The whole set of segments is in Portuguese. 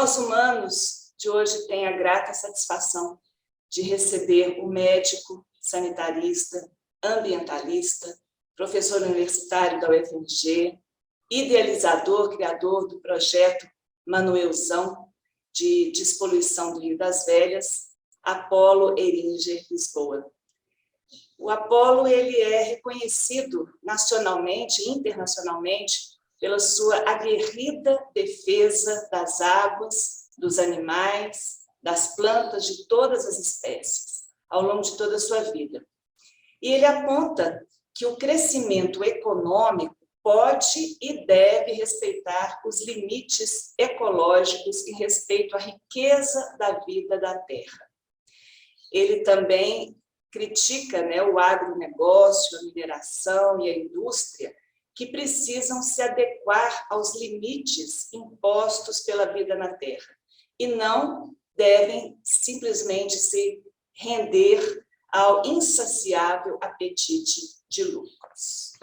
Nós, humanos, de hoje, temos a grata satisfação de receber o médico, sanitarista, ambientalista, professor universitário da UFMG, idealizador, criador do projeto Manuelzão, de despoluição do Rio das Velhas, Apolo Heringer Lisboa. O Apolo ele é reconhecido nacionalmente e internacionalmente pela sua aguerrida defesa das águas, dos animais, das plantas, de todas as espécies, ao longo de toda a sua vida. E ele aponta que o crescimento econômico pode e deve respeitar os limites ecológicos em respeito à riqueza da vida da Terra. Ele também critica, o agronegócio, a mineração e a indústria, que precisam se adequar aos limites impostos pela vida na Terra, e não devem simplesmente se render ao insaciável apetite de lucros.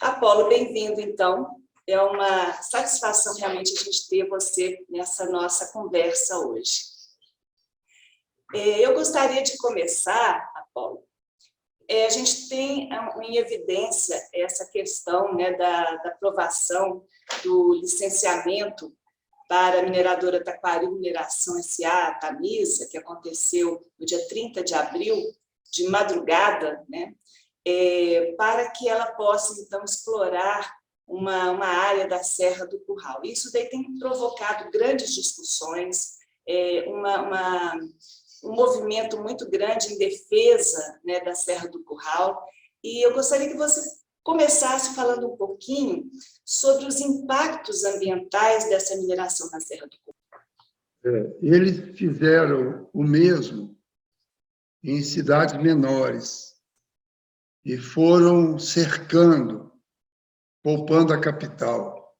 Apolo, bem-vindo, então. É uma satisfação realmente a gente ter você nessa nossa conversa hoje. Eu gostaria de começar, Apolo. A gente tem em evidência essa questão da aprovação do licenciamento para a mineradora Taquari Mineração S.A., a Tamisa, que aconteceu no dia 30 de abril, de madrugada, para que ela possa, então, explorar uma área da Serra do Curral. Isso daí tem provocado grandes discussões, um movimento muito grande em defesa da Serra do Curral, e eu gostaria que você começasse falando um pouquinho sobre os impactos ambientais dessa mineração na Serra do Curral. Eles fizeram o mesmo em cidades menores e foram cercando, poupando a capital,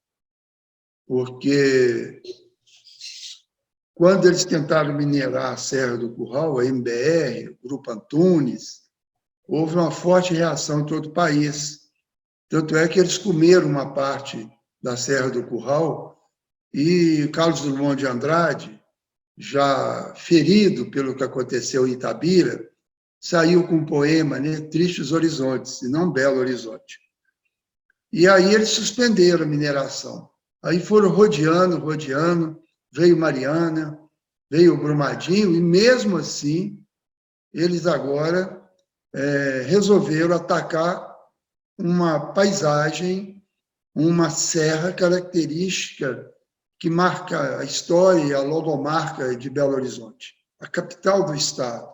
porque quando eles tentaram minerar a Serra do Curral, a MBR, o Grupo Antunes, houve uma forte reação em todo o país. Tanto é que eles comeram uma parte da Serra do Curral e Carlos Drummond de Andrade, já ferido pelo que aconteceu em Itabira, saiu com um poema, Tristes Horizontes, e não Belo Horizonte. E aí eles suspenderam a mineração. Aí foram rodeando, veio Mariana, veio o Brumadinho, e mesmo assim, eles agora resolveram atacar uma paisagem, uma serra característica que marca a história e a logomarca de Belo Horizonte, a capital do estado,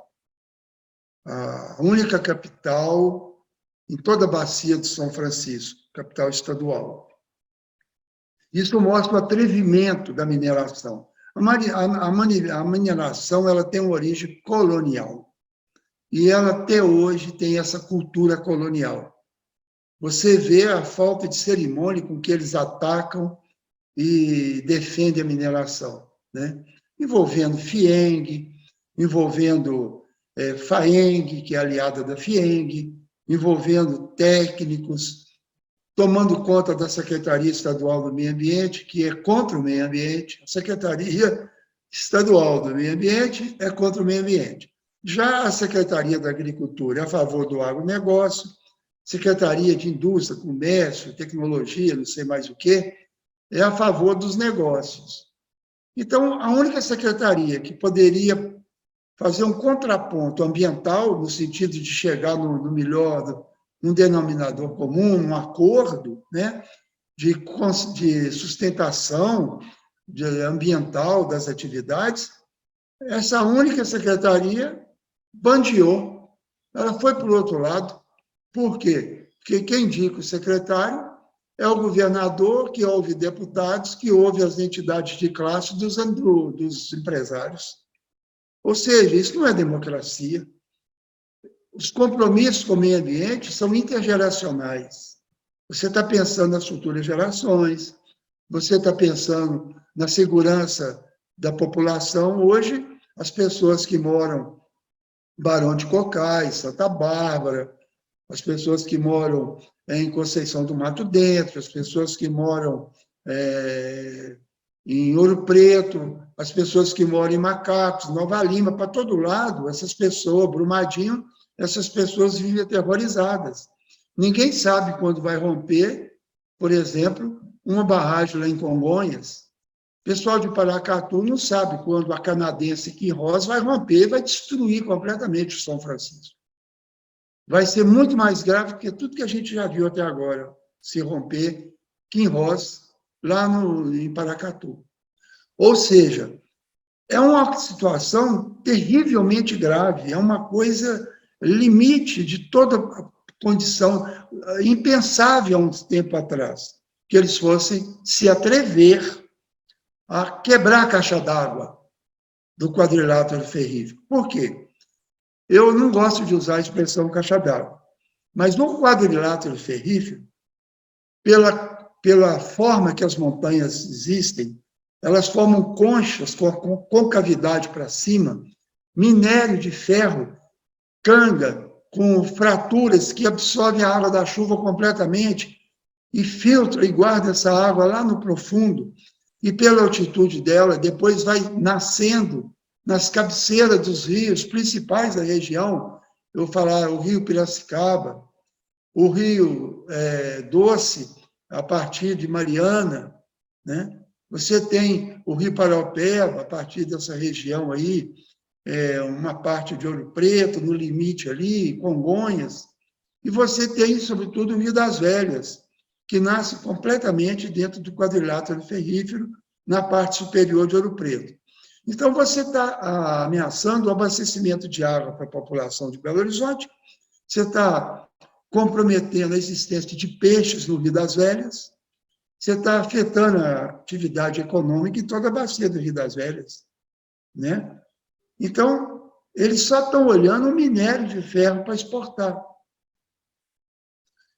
a única capital em toda a bacia de São Francisco, capital estadual. Isso mostra o atrevimento da mineração. A mineração ela tem uma origem colonial, e ela até hoje tem essa cultura colonial. Você vê a falta de cerimônia com que eles atacam e defendem a mineração, envolvendo FIENG, envolvendo FAENG, que é aliada da FIENG, envolvendo técnicos, tomando conta da Secretaria Estadual do Meio Ambiente, que é contra o meio ambiente. A Secretaria Estadual do Meio Ambiente é contra o meio ambiente. Já a Secretaria da Agricultura é a favor do agronegócio, Secretaria de Indústria, Comércio, Tecnologia, não sei mais o quê, é a favor dos negócios. Então, a única secretaria que poderia fazer um contraponto ambiental, no sentido de chegar no melhor, num denominador comum, num acordo de sustentação ambiental das atividades, essa única secretaria bandeou. Ela foi para o outro lado. Por quê? Porque quem indica o secretário é o governador, que ouve deputados, que ouve as entidades de classe dos empresários. Ou seja, isso não é democracia. Os compromissos com o meio ambiente são intergeracionais. Você está pensando nas futuras gerações, você está pensando na segurança da população. Hoje, as pessoas que moram em Barão de Cocais, Santa Bárbara, as pessoas que moram em Conceição do Mato Dentro, as pessoas que moram em Ouro Preto, as pessoas que moram em Macacos, Nova Lima, para todo lado, essas pessoas, Brumadinho, essas pessoas vivem aterrorizadas. Ninguém sabe quando vai romper, por exemplo, uma barragem lá em Congonhas. O pessoal de Paracatu não sabe quando a canadense Quirós vai romper e vai destruir completamente o São Francisco. Vai ser muito mais grave do que tudo que a gente já viu até agora, se romper Quirós lá em Paracatu. Ou seja, é uma situação terrivelmente grave, é uma coisa limite de toda condição, impensável há uns tempo atrás, que eles fossem se atrever a quebrar a caixa d'água do quadrilátero ferrífico. Por quê? Eu não gosto de usar a expressão caixa d'água, mas no quadrilátero ferrífico, pela forma que as montanhas existem, elas formam conchas com concavidade para cima, minério de ferro, canga, com fraturas que absorvem a água da chuva completamente e filtra e guarda essa água lá no profundo. E pela altitude dela, depois vai nascendo nas cabeceiras dos rios principais da região. Eu vou falar o Rio Piracicaba, o Rio Doce, a partir de Mariana, né? Você tem o Rio Paraupeba, a partir dessa região aí, uma parte de Ouro Preto, no limite ali, Congonhas. E você tem, sobretudo, o Rio das Velhas, que nasce completamente dentro do quadrilátero ferrífero, na parte superior de Ouro Preto. Então, você está ameaçando o abastecimento de água para a população de Belo Horizonte, você está comprometendo a existência de peixes no Rio das Velhas, você está afetando a atividade econômica em toda a bacia do Rio das Velhas, né? Então, eles só estão olhando o minério de ferro para exportar.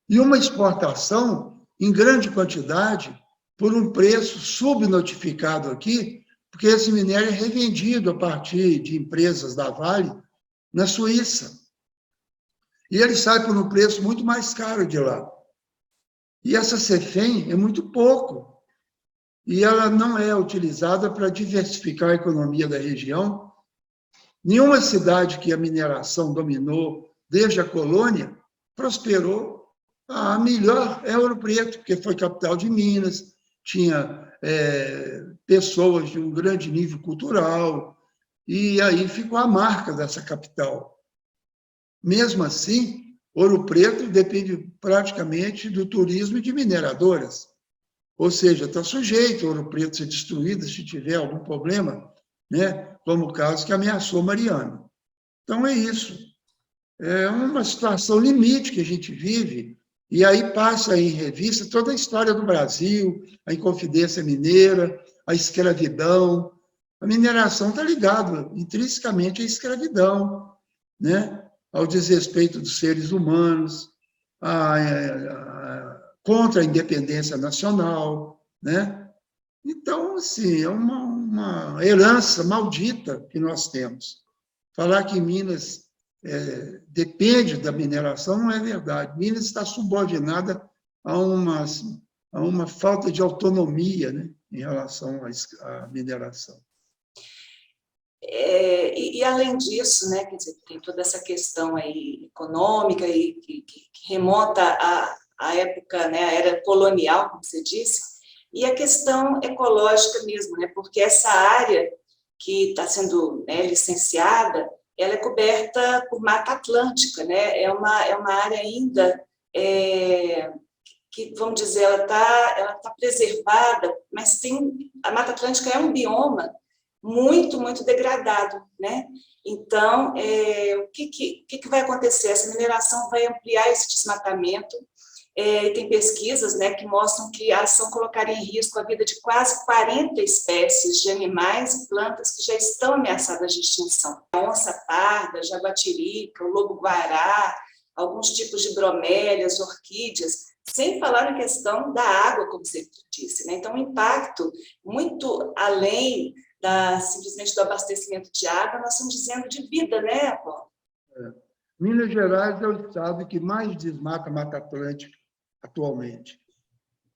E uma exportação em grande quantidade, por um preço subnotificado aqui, porque esse minério é revendido a partir de empresas da Vale na Suíça. E ele sai por um preço muito mais caro de lá. E essa CEFEM é muito pouco. E ela não é utilizada para diversificar a economia da região. Nenhuma cidade que a mineração dominou desde a colônia prosperou. A melhor é Ouro Preto, porque foi capital de Minas, tinha pessoas de um grande nível cultural, e aí ficou a marca dessa capital. Mesmo assim, Ouro Preto depende praticamente do turismo e de mineradoras. Ou seja, está sujeito a Ouro Preto ser destruído se tiver algum problema, né? Como o caso que ameaçou Mariana. Então, é isso. É uma situação limite que a gente vive, e aí passa em revista toda a história do Brasil, a Inconfidência Mineira, a escravidão. A mineração está ligada intrinsecamente à escravidão, né? Ao desrespeito dos seres humanos, contra a independência nacional, né? Então, assim, é uma herança maldita que nós temos. Falar que Minas depende da mineração não é verdade. Minas está subordinada a uma falta de autonomia, né, em relação à mineração. E além disso, né, quer dizer, tem toda essa questão aí econômica e que remonta à época, né, à era colonial, como você disse, e a questão ecológica mesmo, né, porque essa área que está sendo, né, licenciada, ela é coberta por Mata Atlântica, né, é uma área ainda que, vamos dizer, ela tá preservada, mas a Mata Atlântica é um bioma muito, muito degradado, né? Então, o que vai acontecer? Essa mineração vai ampliar esse desmatamento, tem pesquisas, né, que mostram que a ação colocaria em risco a vida de quase 40 espécies de animais e plantas que já estão ameaçadas de extinção. A onça parda, jaguatirica, o lobo-guará, alguns tipos de bromélias, orquídeas, sem falar na questão da água, como você disse, né? Então, o impacto, muito além simplesmente do abastecimento de água, nós estamos dizendo de vida, né, Paulo? Minas Gerais é o estado que mais desmata a Mata Atlântica atualmente.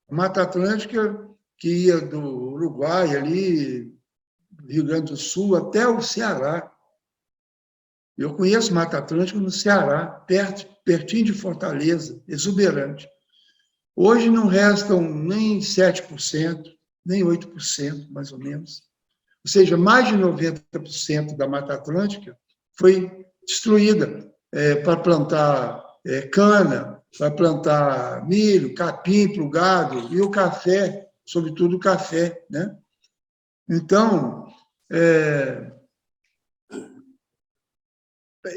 A Mata Atlântica, que ia do Uruguai, ali, Rio Grande do Sul, até o Ceará. Eu conheço Mata Atlântica no Ceará, pertinho de Fortaleza, exuberante. Hoje não restam nem 7%, nem 8%, mais ou menos. Ou seja, mais de 90% da Mata Atlântica foi destruída para plantar cana, para plantar milho, capim para o gado, e o café, sobretudo o café, né? Então,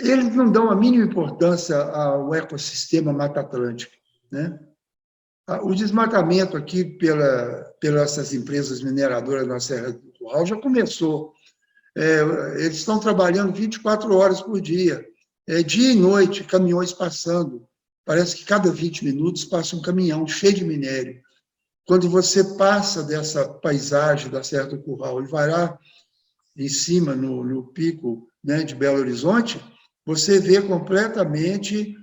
eles não dão a mínima importância ao ecossistema Mata Atlântica, né? O desmatamento aqui pelas essas empresas mineradoras na Serra do Curral já começou. Eles estão trabalhando 24 horas por dia, dia e noite, caminhões passando. Parece que cada 20 minutos passa um caminhão cheio de minério. Quando você passa dessa paisagem da Serra do Curral e vai lá em cima, no pico, né, de Belo Horizonte, você vê completamente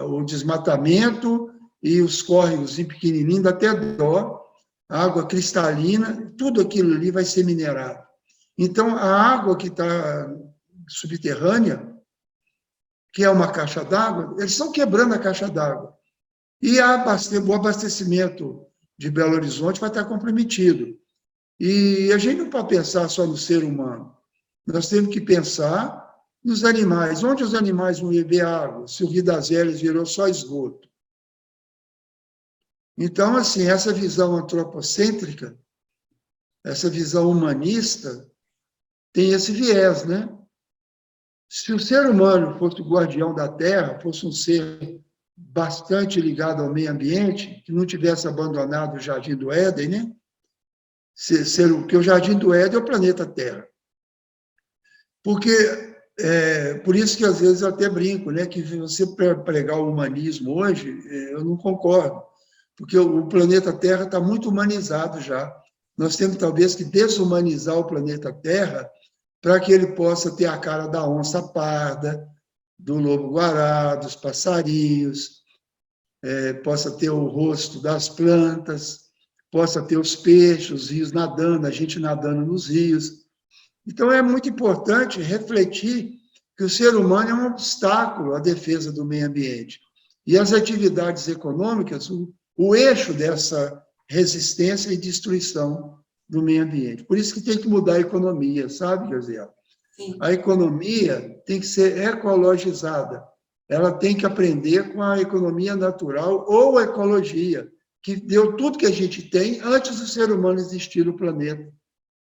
o desmatamento e os córregos pequenininhos, dá até dó, água cristalina, tudo aquilo ali vai ser minerado. Então, a água que está subterrânea, que é uma caixa d'água, eles estão quebrando a caixa d'água. E o abastecimento de Belo Horizonte vai estar comprometido. E a gente não pode pensar só no ser humano. Nós temos que pensar nos animais. Onde os animais vão beber água, se o Rio das Velhas virou só esgoto? Então, assim, essa visão antropocêntrica, essa visão humanista, tem esse viés, né? Se o ser humano fosse o guardião da Terra, fosse um ser bastante ligado ao meio ambiente, que não tivesse abandonado o Jardim do Éden, né? Porque o Jardim do Éden é o planeta Terra. Porque, por isso que às vezes eu até brinco, né? Que você pregar o humanismo hoje, eu não concordo. Porque o planeta Terra está muito humanizado já. Nós temos, talvez, que desumanizar o planeta Terra para que ele possa ter a cara da onça parda, do lobo-guará, dos passarinhos, possa ter o rosto das plantas, possa ter os peixes, os rios nadando, a gente nadando nos rios. Então, é muito importante refletir que o ser humano é um obstáculo à defesa do meio ambiente. E as atividades econômicas, o eixo dessa resistência e destruição do meio ambiente. Por isso que tem que mudar a economia, sabe, Josiel? A economia tem que ser ecologizada. Ela tem que aprender com a economia natural ou a ecologia, que deu tudo que a gente tem antes do ser humano existir no planeta.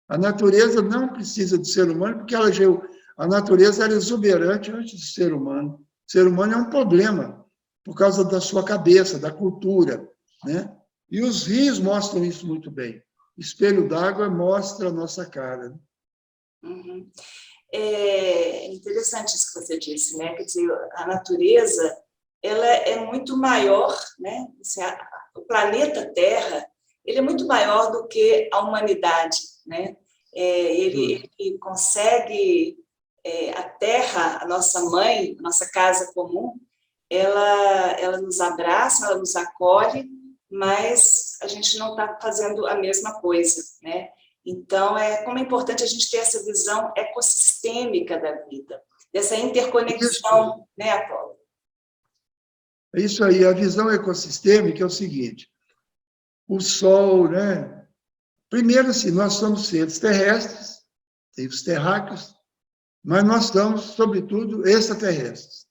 A natureza não precisa do ser humano, porque a natureza era exuberante antes do ser humano. O ser humano é um problema, por causa da sua cabeça, da cultura, né? E os rios mostram isso muito bem. O espelho d'água mostra a nossa cara. Uhum. É interessante isso que você disse, né? Quer dizer, a natureza, ela é muito maior, né? O planeta Terra, ele é muito maior do que a humanidade, né? Ele consegue, a Terra, a nossa mãe, a nossa casa comum, ela nos abraça, ela nos acolhe, mas a gente não está fazendo a mesma coisa, né? Então, como é importante a gente ter essa visão ecossistêmica da vida, dessa interconexão, né, Apolo? É isso aí, a visão ecossistêmica é o seguinte, o Sol, né? Primeiro, assim, nós somos seres terrestres, tem os terráqueos, mas nós somos, sobretudo, extraterrestres.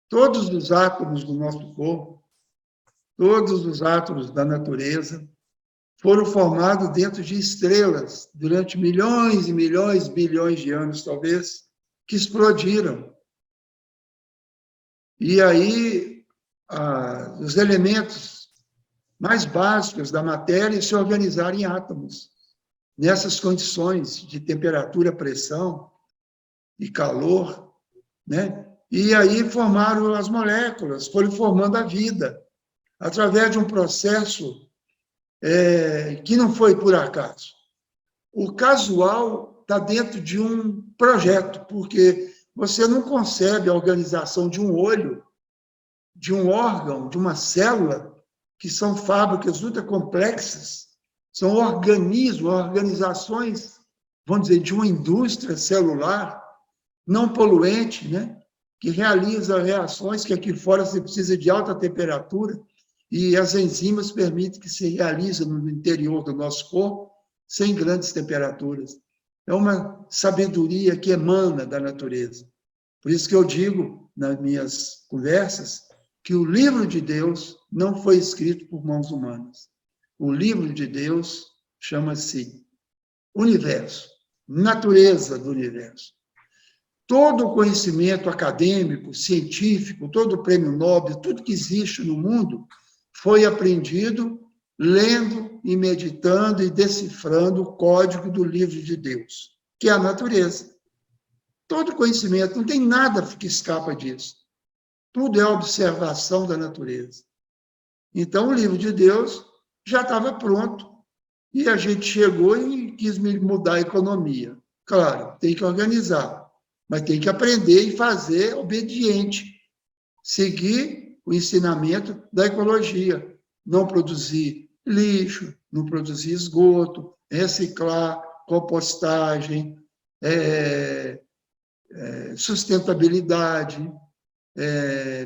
Todos os átomos do nosso corpo, todos os átomos da natureza, foram formados dentro de estrelas durante milhões e milhões, bilhões de anos, talvez, que explodiram. E aí, os elementos mais básicos da matéria se organizaram em átomos, nessas condições de temperatura, pressão e calor, né? E aí formaram as moléculas, foram formando a vida, através de um processo que não foi por acaso. O casual está dentro de um projeto, porque você não concebe a organização de um olho, de um órgão, de uma célula, que são fábricas ultra complexas, são organismos, organizações, vamos dizer, de uma indústria celular não poluente, né? Que realiza reações que aqui fora você precisa de alta temperatura e as enzimas permitem que se realize no interior do nosso corpo sem grandes temperaturas. É uma sabedoria que emana da natureza. Por isso que eu digo, nas minhas conversas, que o livro de Deus não foi escrito por mãos humanas. O livro de Deus chama-se universo, natureza do universo. Todo o conhecimento acadêmico, científico, todo o prêmio Nobel, tudo que existe no mundo foi aprendido lendo e meditando e decifrando o código do livro de Deus, que é a natureza. Todo conhecimento, não tem nada que escapa disso. Tudo é observação da natureza. Então, o livro de Deus já estava pronto e a gente chegou e quis mudar a economia. Claro, tem que organizar, mas tem que aprender e fazer obediente, seguir o ensinamento da ecologia, não produzir lixo, não produzir esgoto, reciclar, compostagem, sustentabilidade,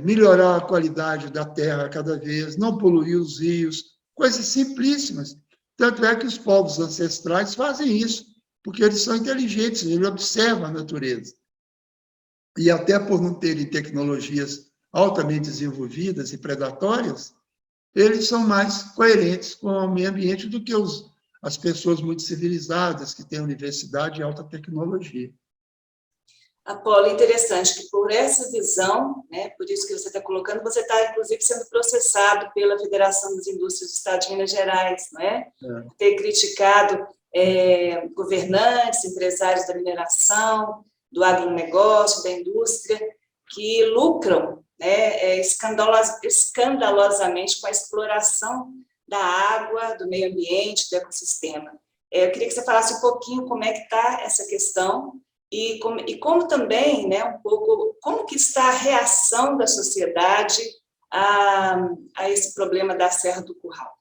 melhorar a qualidade da terra cada vez, não poluir os rios, coisas simplíssimas. Tanto é que os povos ancestrais fazem isso, porque eles são inteligentes, eles observam a natureza. E até por não terem tecnologias altamente desenvolvidas e predatórias, eles são mais coerentes com o meio ambiente do que as pessoas muito civilizadas, que têm universidade e alta tecnologia. Apolo, interessante que por essa visão, né, por isso que você está colocando, você está, inclusive, sendo processado pela Federação das Indústrias do Estado de Minas Gerais, não é? Ter criticado governantes, empresários da mineração, do agronegócio, da indústria, que lucram, né, escandalosamente com a exploração da água, do meio ambiente, do ecossistema. Eu queria que você falasse um pouquinho como é que está essa questão e como também, né, um pouco, como que está a reação da sociedade a esse problema da Serra do Curral.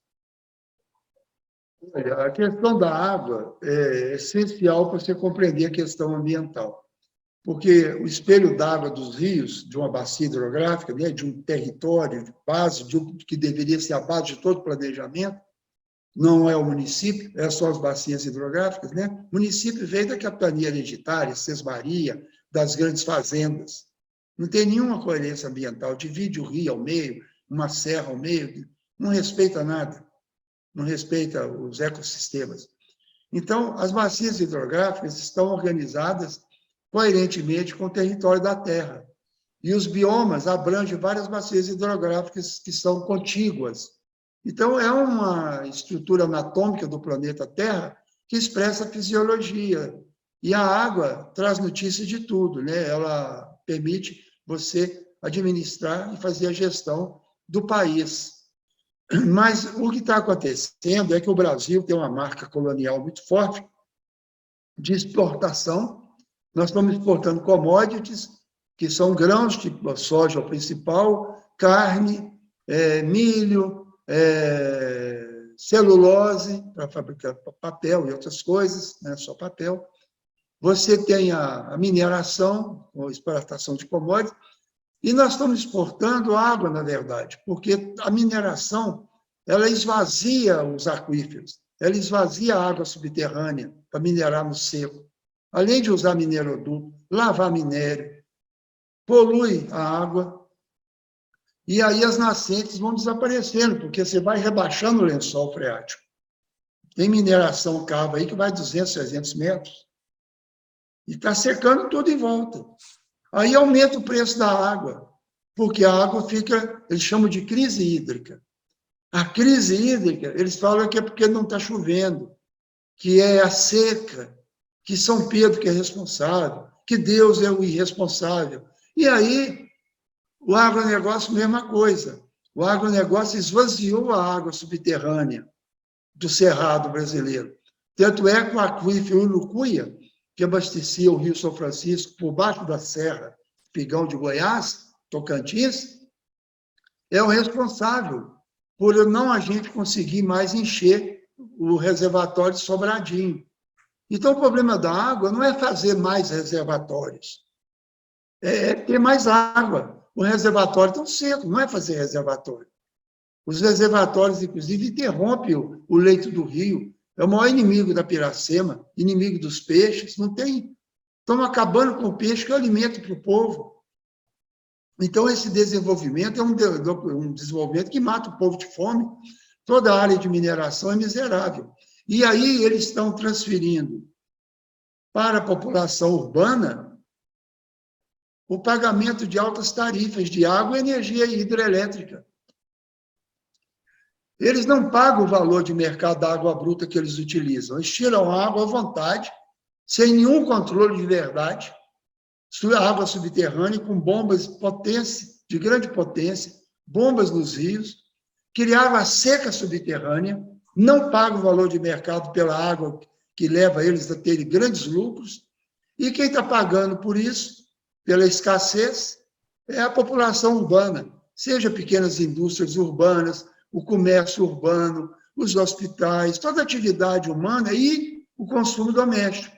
Olha, a questão da água é essencial para você compreender a questão ambiental, porque o espelho d'água dos rios, de uma bacia hidrográfica, né, de um território de base, que deveria ser a base de todo planejamento, não é o município, é só as bacias hidrográficas, né? O município veio da capitania hereditária, Sesmaria, das grandes fazendas. Não tem nenhuma coerência ambiental, divide o rio ao meio, uma serra ao meio, não respeita nada, não respeita os ecossistemas. Então, as bacias hidrográficas estão organizadas coerentemente com o território da Terra. E os biomas abrangem várias bacias hidrográficas que são contíguas. Então, é uma estrutura anatômica do planeta Terra que expressa a fisiologia. E a água traz notícia de tudo, né? Ela permite você administrar e fazer a gestão do país. Mas o que está acontecendo é que o Brasil tem uma marca colonial muito forte de exportação. Nós estamos exportando commodities, que são grãos, tipo soja é o principal, carne, milho, celulose, para fabricar papel e outras coisas, não é só papel. Você tem a mineração, a exportação de commodities, e nós estamos exportando água, na verdade, porque a mineração ela esvazia os aquíferos, ela esvazia a água subterrânea para minerar no seco. Além de usar mineroduto, lavar minério, polui a água, e aí as nascentes vão desaparecendo, porque você vai rebaixando o lençol freático. Tem mineração cava aí que vai 200, 300 metros, e está secando tudo em volta. Aí aumenta o preço da água, porque a água fica, eles chamam de crise hídrica. A crise hídrica, eles falam que é porque não está chovendo, que é a seca, que São Pedro que é responsável, que Deus é o irresponsável. E aí, o agronegócio, mesma coisa. O agronegócio esvaziou a água subterrânea do Cerrado brasileiro. Tanto é que o aquífero Urucuia, que abastecia o Rio São Francisco por baixo da Serra, Espigão de Goiás, Tocantins, é o responsável por não a gente conseguir mais encher o reservatório de Sobradinho. Então, o problema da água não é fazer mais reservatórios, é ter mais água. O reservatório está seco, não é fazer reservatório. Os reservatórios, inclusive, interrompem o leito do rio. É o maior inimigo da piracema, inimigo dos peixes. Não tem. Estão acabando com o peixe, que é alimento para o povo. Então, esse desenvolvimento é um desenvolvimento que mata o povo de fome. Toda a área de mineração é miserável. E aí eles estão transferindo para a população urbana o pagamento de altas tarifas de água e energia hidrelétrica. Eles não pagam o valor de mercado da água bruta que eles utilizam. Eles tiram a água à vontade, sem nenhum controle de verdade, água subterrânea, com bombas de grande potência, bombas nos rios, criaram a seca subterrânea, não pagam o valor de mercado pela água que leva eles a terem grandes lucros, e quem está pagando por isso, pela escassez, é a população urbana, seja pequenas indústrias urbanas, o comércio urbano, os hospitais, toda a atividade humana e o consumo doméstico.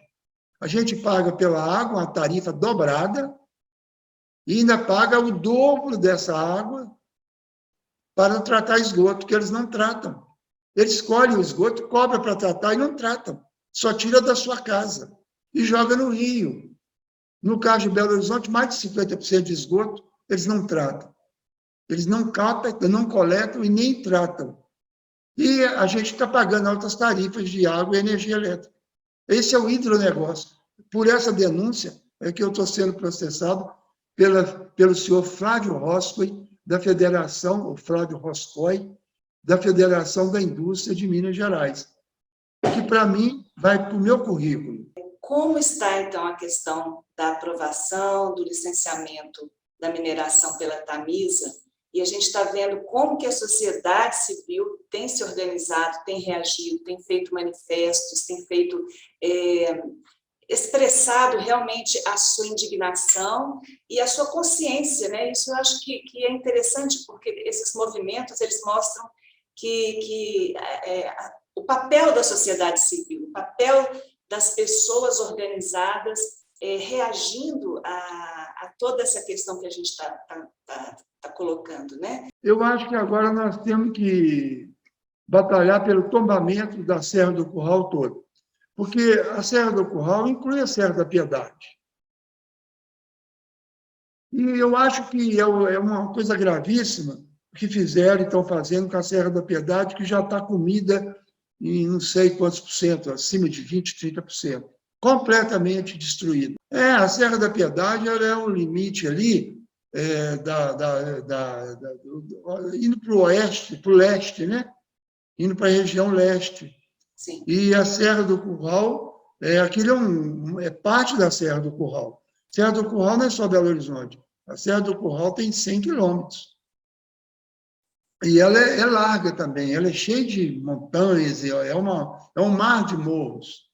A gente paga pela água uma tarifa dobrada e ainda paga o dobro dessa água para tratar esgoto, que eles não tratam. Eles escolhem o esgoto, cobram para tratar e não tratam. Só tira da sua casa e joga no rio. No caso de Belo Horizonte, mais de 50% de esgoto eles não tratam. Eles não captam, não coletam e nem tratam. E a gente está pagando altas tarifas de água e energia elétrica. Esse é o hidronegócio. Por essa denúncia é que eu estou sendo processado pelo senhor Flávio Roscoe, da Federação, o Flávio Roscoe, da Federação da Indústria de Minas Gerais, que, para mim, vai para o meu currículo. Como está, então, a questão da aprovação, do licenciamento da mineração pela Tamisa? E a gente está vendo como que a sociedade civil tem se organizado, tem reagido, tem feito manifestos, tem feito, expressado realmente a sua indignação e a sua consciência, né? Isso eu acho que é interessante, porque esses movimentos, eles mostram o papel da sociedade civil, o papel das pessoas organizadas reagindo a toda essa questão que a gente está colocando, né? Eu acho que agora nós temos que batalhar pelo tombamento da Serra do Curral todo, porque a Serra do Curral inclui a Serra da Piedade. E eu acho que é uma coisa gravíssima o que fizeram e estão fazendo com a Serra da Piedade, que já está comida em não sei quantos por cento, acima de 20%, 30%, completamente destruída. A Serra da Piedade ela é um limite ali, indo para o oeste, para o leste, né? Indo para a região leste. Sim. E a Serra do Curral, aquilo é parte da Serra do Curral. Serra do Curral não é só Belo Horizonte. A Serra do Curral tem 100 quilômetros. E ela é larga também, ela é cheia de montanhas, é um mar de morros.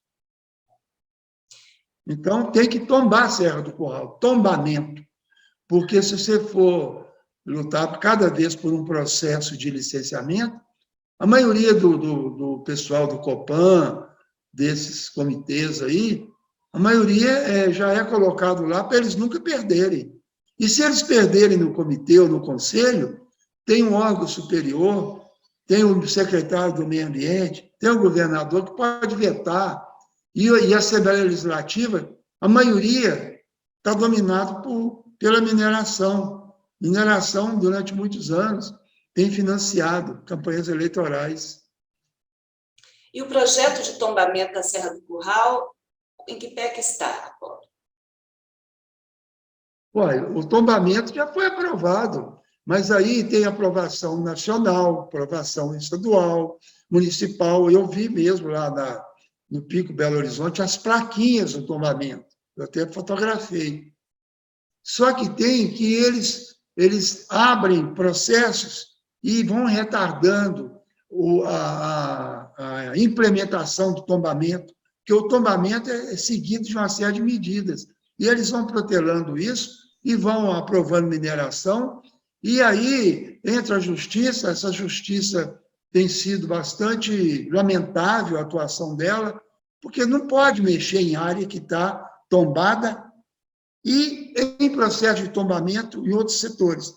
Então, tem que tombar a Serra do Curral, tombamento. Porque se você for lutar cada vez por um processo de licenciamento, a maioria do pessoal do Copan, desses comitês aí, a maioria já é colocado lá para eles nunca perderem. E se eles perderem no comitê ou no conselho, tem um órgão superior, tem o secretário do Meio Ambiente, tem o governador que pode vetar. E a Assembleia Legislativa, a maioria está dominada pela mineração. Mineração, durante muitos anos, tem financiado campanhas eleitorais. E o projeto de tombamento da Serra do Curral, em que pé que está agora? Olha, o tombamento já foi aprovado, mas aí tem aprovação nacional, aprovação estadual, municipal. Eu vi mesmo lá no Pico Belo Horizonte as plaquinhas do tombamento. Eu até fotografei. Só que tem que eles abrem processos e vão retardando a implementação do tombamento, porque o tombamento é seguido de uma série de medidas. E eles vão protelando isso e vão aprovando mineração, e aí entra a justiça, essa justiça tem sido bastante lamentável a atuação dela, porque não pode mexer em área que está tombada e em processo de tombamento em outros setores.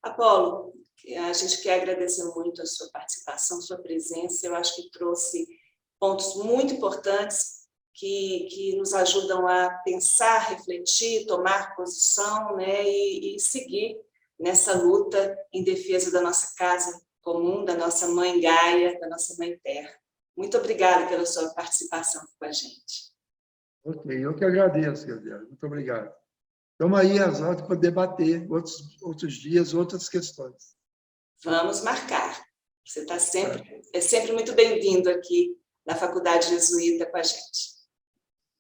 Apolo, a gente quer agradecer muito a sua participação, sua presença. Eu acho que trouxe pontos muito importantes que nos ajudam a pensar, refletir, tomar posição, né, e seguir nessa luta em defesa da nossa casa comum, da nossa mãe Gaia, da nossa mãe Terra. Muito obrigada pela sua participação com a gente. Ok, eu que agradeço, Gabriela. Muito obrigado. Estamos aí às ordens para debater outros dias, outras questões. Vamos marcar. Você está sempre muito bem-vindo aqui na Faculdade Jesuíta com a gente.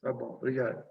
Tá bom, obrigado.